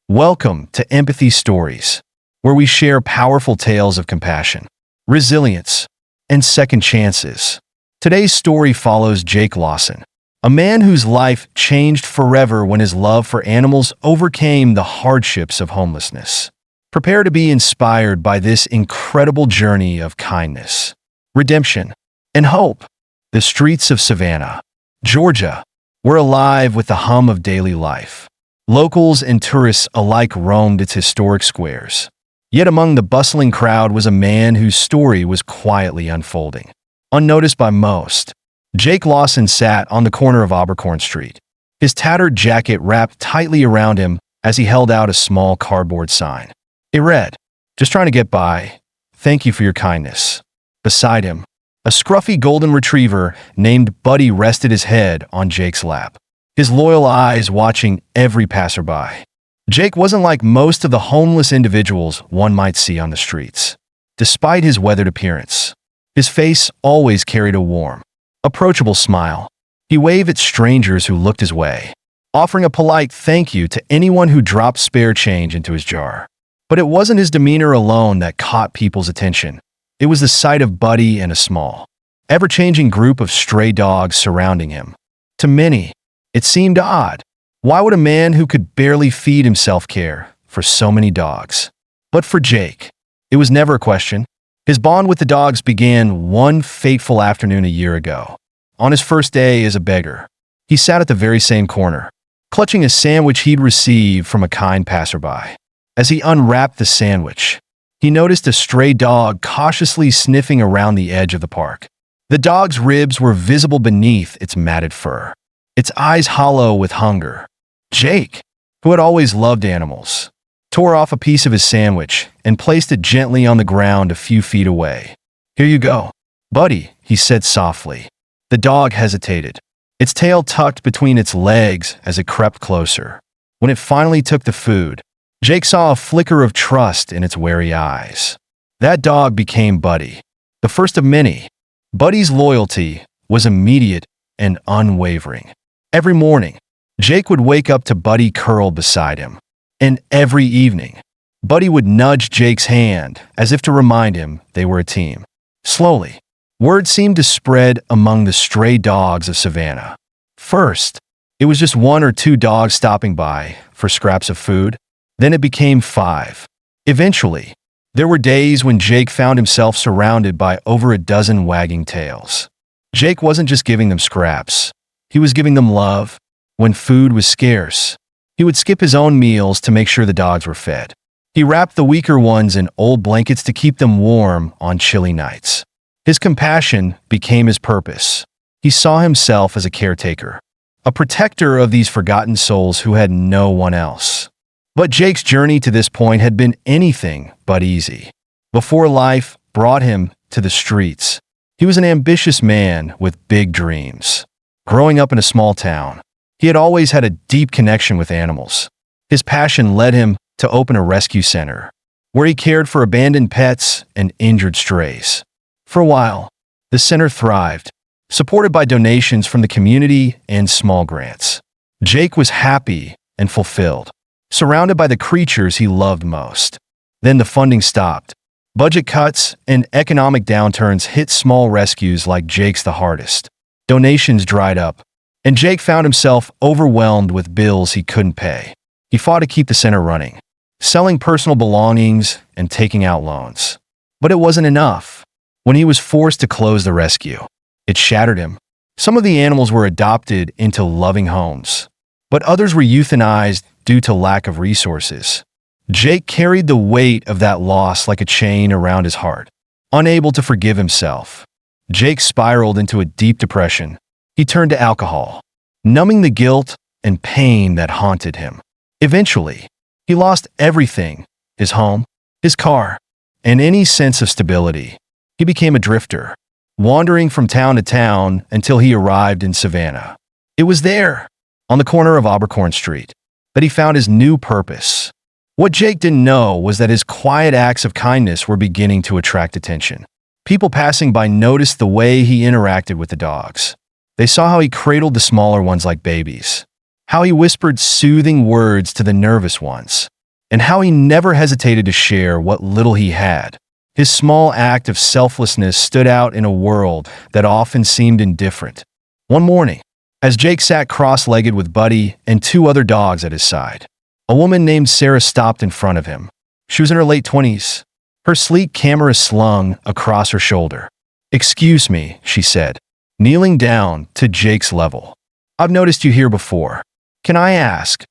Welcome to Empathy Stories, where we share powerful tales of compassion, resilience, and second chances. Today's story follows Jake Lawson, a man whose life changed forever when his love for animals overcame the hardships of homelessness. Prepare to be inspired by this incredible journey of kindness, redemption, and hope. The streets of Savannah, Georgia, were alive with the hum of daily life. Locals and tourists alike roamed its historic squares. Yet among the bustling crowd was a man whose story was quietly unfolding. Unnoticed by most, Jake Lawson sat on the corner of Abercorn Street, his tattered jacket wrapped tightly around him as he held out a small cardboard sign. It read, "Just trying to get by. Thank you for your kindness." Beside him, a scruffy golden retriever named Buddy rested his head on Jake's lap, his loyal eyes watching every passerby. Jake wasn't like most of the homeless individuals one might see on the streets. Despite his weathered appearance, his face always carried a warm, approachable smile. He waved at strangers who looked his way, offering a polite thank you to anyone who dropped spare change into his jar. But it wasn't his demeanor alone that caught people's attention. It was the sight of Buddy and a small, ever-changing group of stray dogs surrounding him. To many, it seemed odd. Why would a man who could barely feed himself care for so many dogs? But for Jake, it was never a question. His bond with the dogs began one fateful afternoon a year ago. On his first day as a beggar, he sat at the very same corner, clutching a sandwich he'd received from a kind passerby. As he unwrapped the sandwich, he noticed a stray dog cautiously sniffing around the edge of the park. The dog's ribs were visible beneath its matted fur, its eyes hollow with hunger. Jake, who had always loved animals, tore off a piece of his sandwich and placed it gently on the ground a few feet away. "Here you go, Buddy," he said softly. The dog hesitated, its tail tucked between its legs as it crept closer. When it finally took the food, Jake saw a flicker of trust in its wary eyes. That dog became Buddy, the first of many. Buddy's loyalty was immediate and unwavering. Every morning, Jake would wake up to Buddy curled beside him. And every evening, Buddy would nudge Jake's hand as if to remind him they were a team. Slowly, word seemed to spread among the stray dogs of Savannah. First, it was just one or two dogs stopping by for scraps of food. Then it became 5. Eventually, there were days when Jake found himself surrounded by over a dozen wagging tails. Jake wasn't just giving them scraps. He was giving them love. When food was scarce, he would skip his own meals to make sure the dogs were fed. He wrapped the weaker ones in old blankets to keep them warm on chilly nights. His compassion became his purpose. He saw himself as a caretaker, a protector of these forgotten souls who had no one else. But Jake's journey to this point had been anything but easy. Before life brought him to the streets, he was an ambitious man with big dreams. Growing up in a small town, he had always had a deep connection with animals. His passion led him to open a rescue center, where he cared for abandoned pets and injured strays. For a while, the center thrived, supported by donations from the community and small grants. Jake was happy and fulfilled, surrounded by the creatures he loved most. Then the funding stopped. Budget cuts and economic downturns hit small rescues like Jake's the hardest. Donations dried up, and Jake found himself overwhelmed with bills he couldn't pay. He fought to keep the center running, selling personal belongings and taking out loans. But it wasn't enough. When he was forced to close the rescue, it shattered him. Some of the animals were adopted into loving homes, but others were euthanized due to lack of resources. Jake carried the weight of that loss like a chain around his heart. Unable to forgive himself, Jake spiraled into a deep depression. He turned to alcohol, numbing the guilt and pain that haunted him. Eventually, he lost everything: his home, his car, and any sense of stability. He became a drifter, wandering from town to town until he arrived in Savannah. It was there, on the corner of Abercorn Street, that he found his new purpose. What Jake didn't know was that his quiet acts of kindness were beginning to attract attention. People passing by noticed the way he interacted with the dogs. They saw how he cradled the smaller ones like babies, how he whispered soothing words to the nervous ones, and how he never hesitated to share what little he had. His small act of selflessness stood out in a world that often seemed indifferent. One morning, as Jake sat cross-legged with Buddy and two other dogs at his side, a woman named Sarah stopped in front of him. She was in her late 20s, her sleek camera slung across her shoulder. "Excuse me," she said, kneeling down to Jake's level. "I've noticed you here before. Can I ask,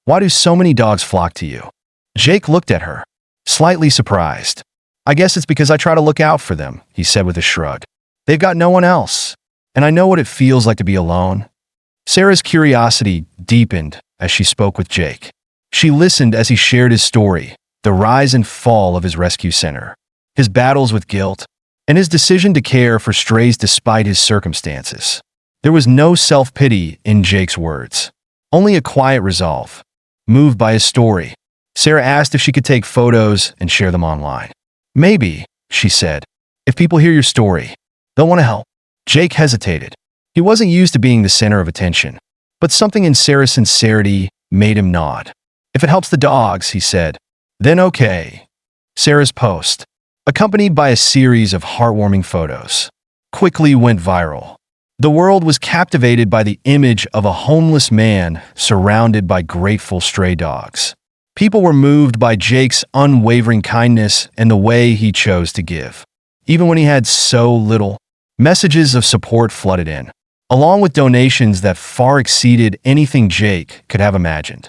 why do so many dogs flock to you?" Jake looked at her, slightly surprised. "I guess it's because I try to look out for them," he said with a shrug. "They've got no one else, and I know what it feels like to be alone." Sarah's curiosity deepened as she spoke with Jake. She listened as he shared his story, the rise and fall of his rescue center, his battles with guilt, and his decision to care for strays despite his circumstances. There was no self-pity in Jake's words, only a quiet resolve. Moved by his story, Sarah asked if she could take photos and share them online. "Maybe," she said, "if people hear your story, they'll want to help." Jake hesitated. He wasn't used to being the center of attention, but something in Sarah's sincerity made him nod. "If it helps the dogs," he said, "then okay." Sarah's post, accompanied by a series of heartwarming photos, quickly went viral. The world was captivated by the image of a homeless man surrounded by grateful stray dogs. People were moved by Jake's unwavering kindness and the way he chose to give. Even when he had so little, messages of support flooded in, along with donations that far exceeded anything Jake could have imagined.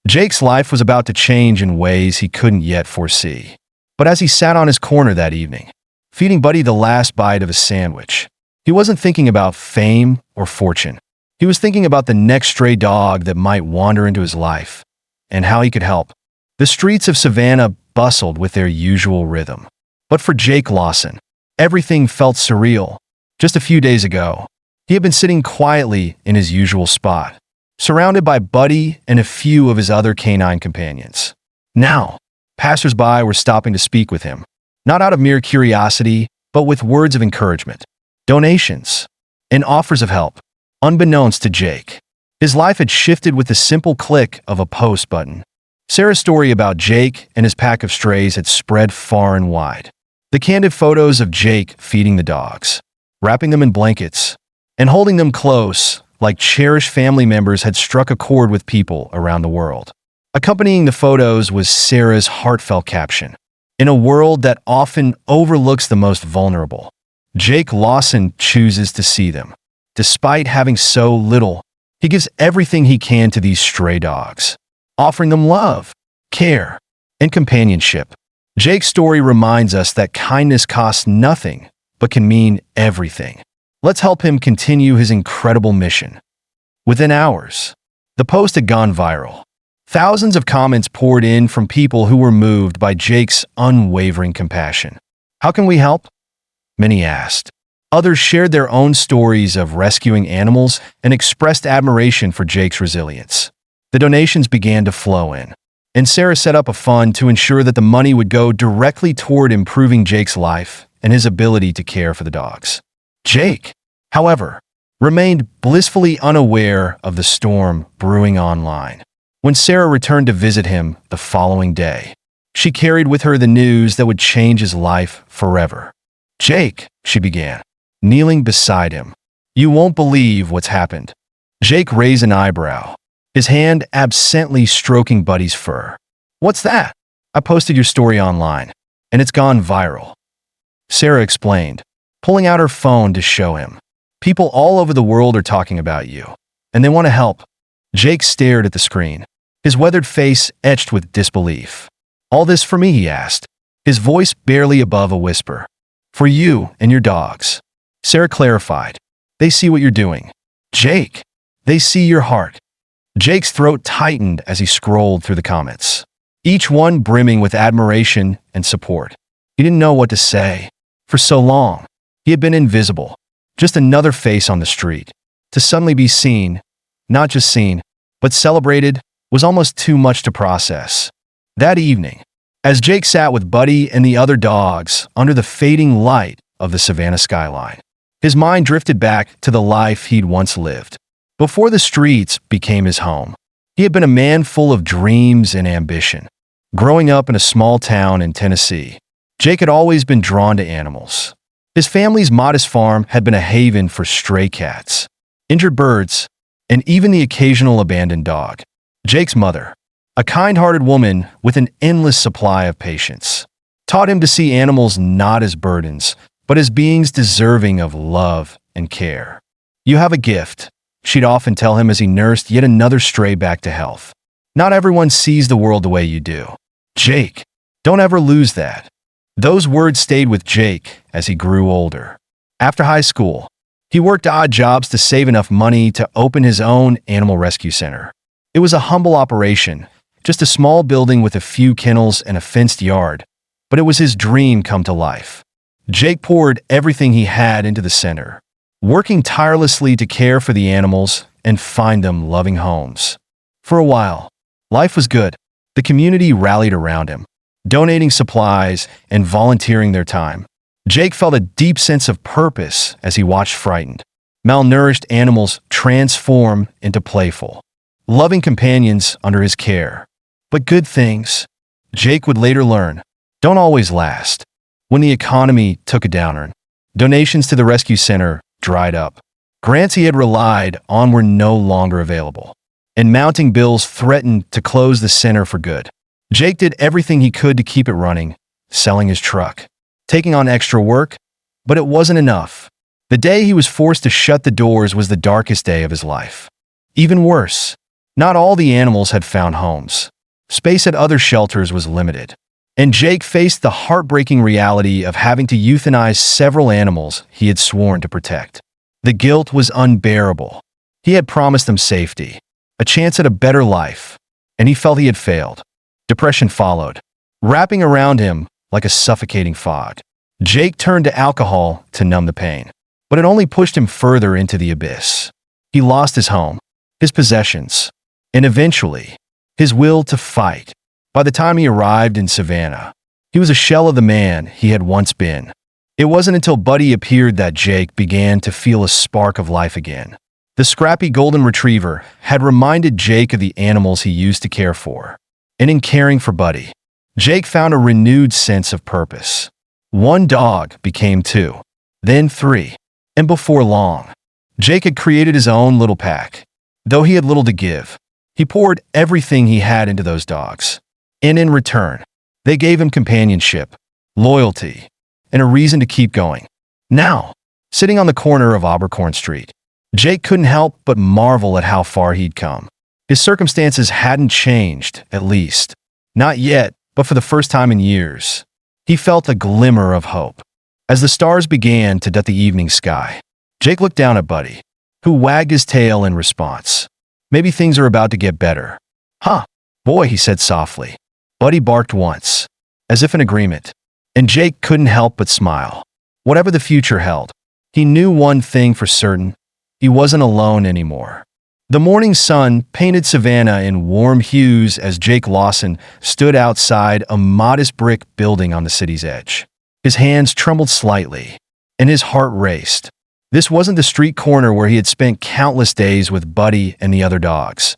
Jake's life was about to change in ways he couldn't yet foresee. But as he sat on his corner that evening, feeding Buddy the last bite of a sandwich, he wasn't thinking about fame or fortune. He was thinking about the next stray dog that might wander into his life, and how he could help. The streets of Savannah bustled with their usual rhythm. But for Jake Lawson, everything felt surreal. Just a few days ago, he had been sitting quietly in his usual spot, surrounded by Buddy and a few of his other canine companions. Now, passers-by were stopping to speak with him, not out of mere curiosity, but with words of encouragement, donations, and offers of help. Unbeknownst to Jake, his life had shifted with the simple click of a post button. Sarah's story about Jake and his pack of strays had spread far and wide. The candid photos of Jake feeding the dogs, wrapping them in blankets, and holding them close, like cherished family members, had struck a chord with people around the world. Accompanying the photos was Sarah's heartfelt caption, "In a world that often overlooks the most vulnerable, Jake Lawson chooses to see them. Despite having so little, he gives everything he can to these stray dogs, offering them love, care, and companionship." Jake's story reminds us that kindness costs nothing, but can mean everything. Let's help him continue his incredible mission. Within hours, the post had gone viral. Thousands of comments poured in from people who were moved by Jake's unwavering compassion. "How can we help?" many asked. Others shared their own stories of rescuing animals and expressed admiration for Jake's resilience. The donations began to flow in, and Sarah set up a fund to ensure that the money would go directly toward improving Jake's life and his ability to care for the dogs. Jake, however, remained blissfully unaware of the storm brewing online. When Sarah returned to visit him the following day, she carried with her the news that would change his life forever. "Jake," she began, kneeling beside him, "you won't believe what's happened." Jake raised an eyebrow, his hand absently stroking Buddy's fur. "What's that?" "I posted your story online, and it's gone viral," Sarah explained, pulling out her phone to show him. "People all over the world are talking about you, and they want to help." Jake stared at the screen, his weathered face etched with disbelief. "All this for me?" he asked, his voice barely above a whisper. "For you and your dogs," Sarah clarified. "They see what you're doing, Jake. They see your heart." Jake's throat tightened as he scrolled through the comments, each one brimming with admiration and support. He didn't know what to say. For so long, he had been invisible, just another face on the street. To suddenly be seen, not just seen, but celebrated, was almost too much to process. That evening, as Jake sat with Buddy and the other dogs under the fading light of the Savannah skyline, his mind drifted back to the life he'd once lived. Before the streets became his home, he had been a man full of dreams and ambition. Growing up in a small town in Tennessee, Jake had always been drawn to animals. His family's modest farm had been a haven for stray cats, injured birds, and even the occasional abandoned dog. Jake's mother, a kind-hearted woman with an endless supply of patience, taught him to see animals not as burdens, but as beings deserving of love and care. "You have a gift," she'd often tell him as he nursed yet another stray back to health. "Not everyone sees the world the way you do. Jake, don't ever lose that." Those words stayed with Jake as he grew older. After high school, he worked odd jobs to save enough money to open his own animal rescue center. It was a humble operation, just a small building with a few kennels and a fenced yard, but it was his dream come to life. Jake poured everything he had into the center, working tirelessly to care for the animals and find them loving homes. For a while, life was good. The community rallied around him, donating supplies and volunteering their time. Jake felt a deep sense of purpose as he watched frightened, malnourished animals transform into playful, loving companions under his care. But good things, Jake would later learn, don't always last. When the economy took a downturn, donations to the rescue center dried up. Grants he had relied on were no longer available, and mounting bills threatened to close the center for good. Jake did everything he could to keep it running, selling his truck, taking on extra work, but it wasn't enough. The day he was forced to shut the doors was the darkest day of his life. Even worse, not all the animals had found homes. Space at other shelters was limited, and Jake faced the heartbreaking reality of having to euthanize several animals he had sworn to protect. The guilt was unbearable. He had promised them safety, a chance at a better life, and he felt he had failed. Depression followed, wrapping around him like a suffocating fog. Jake turned to alcohol to numb the pain, but it only pushed him further into the abyss. He lost his home, his possessions, and eventually, his will to fight. By the time he arrived in Savannah, he was a shell of the man he had once been. It wasn't until Buddy appeared that Jake began to feel a spark of life again. The scrappy golden retriever had reminded Jake of the animals he used to care for. And in caring for Buddy, Jake found a renewed sense of purpose. One dog became two, then three, and before long, Jake had created his own little pack. Though he had little to give, he poured everything he had into those dogs. And in return, they gave him companionship, loyalty, and a reason to keep going. Now, sitting on the corner of Abercorn Street, Jake couldn't help but marvel at how far he'd come. His circumstances hadn't changed, at least. Not yet, but for the first time in years. He felt a glimmer of hope. As the stars began to dot the evening sky, Jake looked down at Buddy, who wagged his tail in response. Maybe things are about to get better. "Huh, boy," he said softly. Buddy barked once, as if in agreement, and Jake couldn't help but smile. Whatever the future held, he knew one thing for certain: he wasn't alone anymore. The morning sun painted Savannah in warm hues as Jake Lawson stood outside a modest brick building on the city's edge. His hands trembled slightly, and his heart raced. This wasn't the street corner where he had spent countless days with Buddy and the other dogs.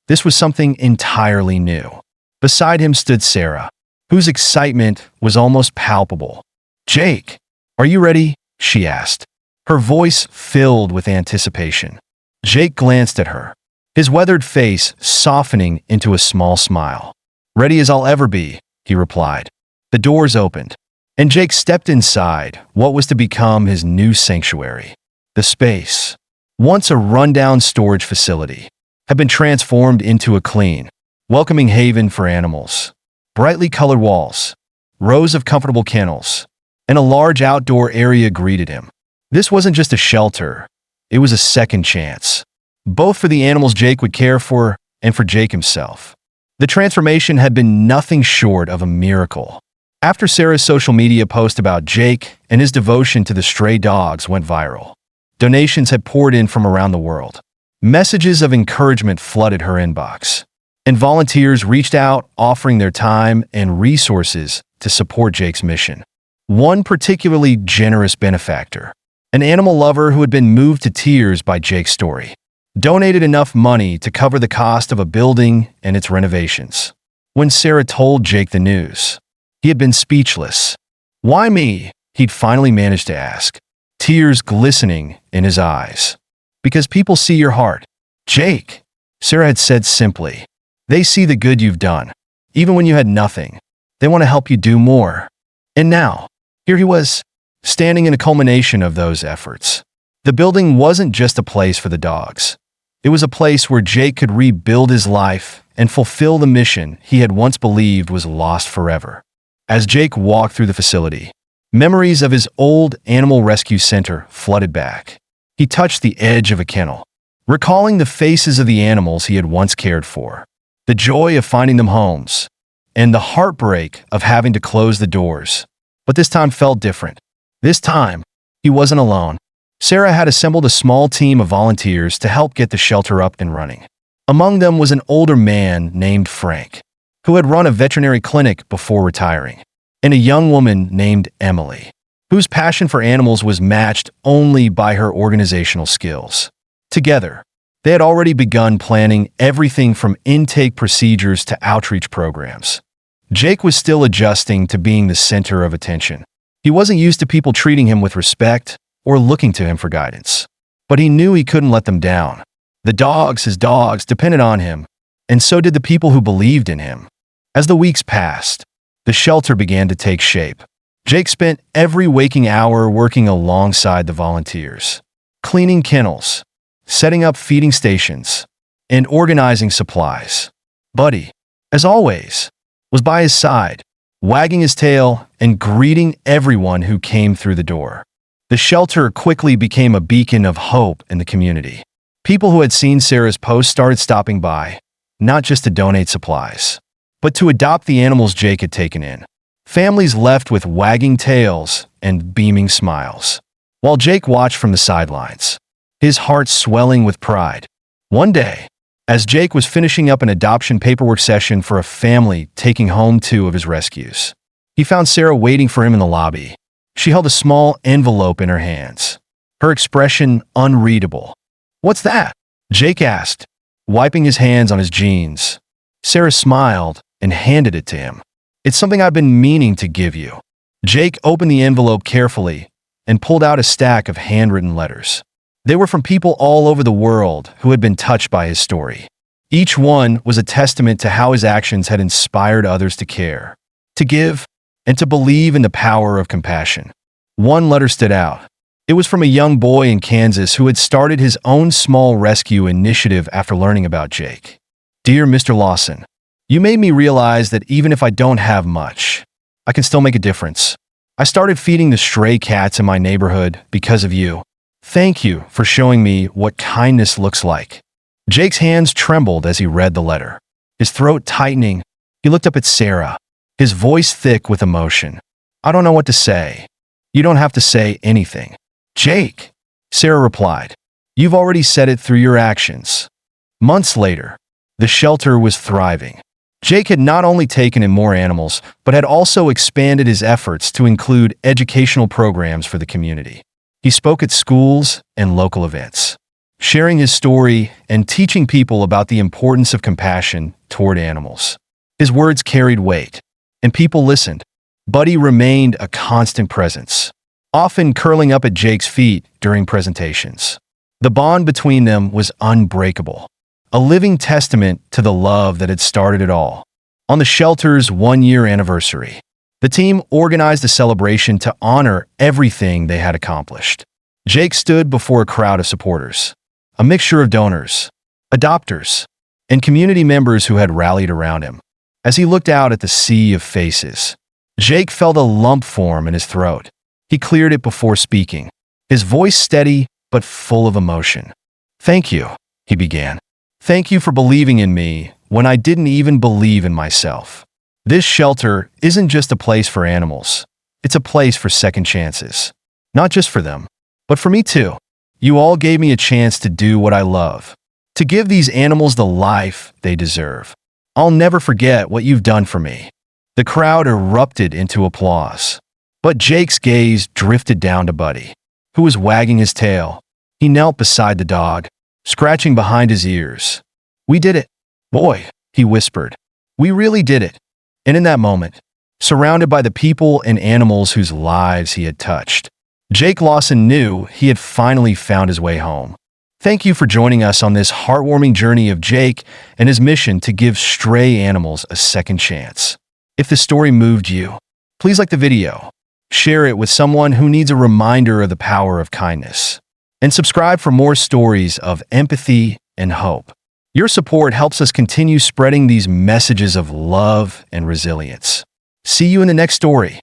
This was something entirely new. Beside him stood Sarah, whose excitement was almost palpable. "Jake, are you ready?" she asked, her voice filled with anticipation. Jake glanced at her, his weathered face softening into a small smile. "Ready as I'll ever be," he replied. The doors opened, and Jake stepped inside what was to become his new sanctuary. The space, once a rundown storage facility, had been transformed into a clean, welcoming haven for animals. Brightly colored walls, rows of comfortable kennels, and a large outdoor area greeted him. This wasn't just a shelter, it was a second chance, both for the animals Jake would care for and for Jake himself. The transformation had been nothing short of a miracle. After Sarah's social media post about Jake and his devotion to the stray dogs went viral, donations had poured in from around the world. Messages of encouragement flooded her inbox, and volunteers reached out offering their time and resources to support Jake's mission. One particularly generous benefactor, an animal lover who had been moved to tears by Jake's story, donated enough money to cover the cost of a building and its renovations. when Sarah told Jake the news. He had been speechless. "Why me?" he'd finally managed to ask, tears glistening in his eyes. "Because people see your heart, Jake," Sarah had said simply. "They see the good you've done. Even when you had nothing, they want to help you do more." And now, here he was, standing in a culmination of those efforts. The building wasn't just a place for the dogs. It was a place where Jake could rebuild his life and fulfill the mission he had once believed was lost forever. As Jake walked through the facility, memories of his old animal rescue center flooded back. He touched the edge of a kennel, recalling the faces of the animals he had once cared for, the joy of finding them homes, and the heartbreak of having to close the doors. But this time felt different. This time, he wasn't alone. Sarah had assembled a small team of volunteers to help get the shelter up and running. Among them was an older man named Frank, who had run a veterinary clinic before retiring, and a young woman named Emily, whose passion for animals was matched only by her organizational skills. Together, they had already begun planning everything from intake procedures to outreach programs. Jake was still adjusting to being the center of attention. He wasn't used to people treating him with respect or looking to him for guidance. But he knew he couldn't let them down. The dogs, his dogs, depended on him, and so did the people who believed in him. As the weeks passed, the shelter began to take shape. Jake spent every waking hour working alongside the volunteers, cleaning kennels, setting up feeding stations, and organizing supplies. Buddy, as always, was by his side, wagging his tail and greeting everyone who came through the door. The shelter quickly became a beacon of hope in the community. People who had seen Sarah's post started stopping by, not just to donate supplies, but to adopt the animals Jake had taken in. Families left with wagging tails and beaming smiles, while Jake watched from the sidelines, his heart swelling with pride. One day, as Jake was finishing up an adoption paperwork session for a family taking home 2 of his rescues, he found Sarah waiting for him in the lobby. She held a small envelope in her hands, her expression unreadable. "What's that?" Jake asked, wiping his hands on his jeans. Sarah smiled and handed it to him. "It's something I've been meaning to give you." Jake opened the envelope carefully and pulled out a stack of handwritten letters. They were from people all over the world who had been touched by his story. Each one was a testament to how his actions had inspired others to care, to give, and to believe in the power of compassion. One letter stood out. It was from a young boy in Kansas who had started his own small rescue initiative after learning about Jake. "Dear Mr. Lawson, you made me realize that even if I don't have much, I can still make a difference. I started feeding the stray cats in my neighborhood because of you. Thank you for showing me what kindness looks like." Jake's hands trembled as he read the letter. His throat tightening, he looked up at Sarah, his voice thick with emotion. "I don't know what to say." "You don't have to say anything, Jake," Sarah replied. "You've already said it through your actions." Months later, the shelter was thriving. Jake had not only taken in more animals, but had also expanded his efforts to include educational programs for the community. He spoke at schools and local events, sharing his story and teaching people about the importance of compassion toward animals. His words carried weight, and people listened. Buddy remained a constant presence, often curling up at Jake's feet during presentations. The bond between them was unbreakable, a living testament to the love that had started it all. On the shelter's 1-year anniversary, the team organized a celebration to honor everything they had accomplished. Jake stood before a crowd of supporters, a mixture of donors, adopters, and community members who had rallied around him. As he looked out at the sea of faces, Jake felt a lump form in his throat. He cleared it before speaking, his voice steady but full of emotion. "Thank you," he began. "Thank you for believing in me when I didn't even believe in myself. This shelter isn't just a place for animals. It's a place for second chances. Not just for them, but for me too. You all gave me a chance to do what I love, to give these animals the life they deserve. I'll never forget what you've done for me." The crowd erupted into applause, but Jake's gaze drifted down to Buddy, who was wagging his tail. He knelt beside the dog, scratching behind his ears. "We did it, boy," he whispered. We really did it. And in that moment, surrounded by the people and animals whose lives he had touched, Jake Lawson knew he had finally found his way home. Thank you for joining us on this heartwarming journey of Jake and his mission to give stray animals a second chance. If the story moved you, please like the video, share it with someone who needs a reminder of the power of kindness, and subscribe for more stories of empathy and hope. Your support helps us continue spreading these messages of love and resilience. See you in the next story.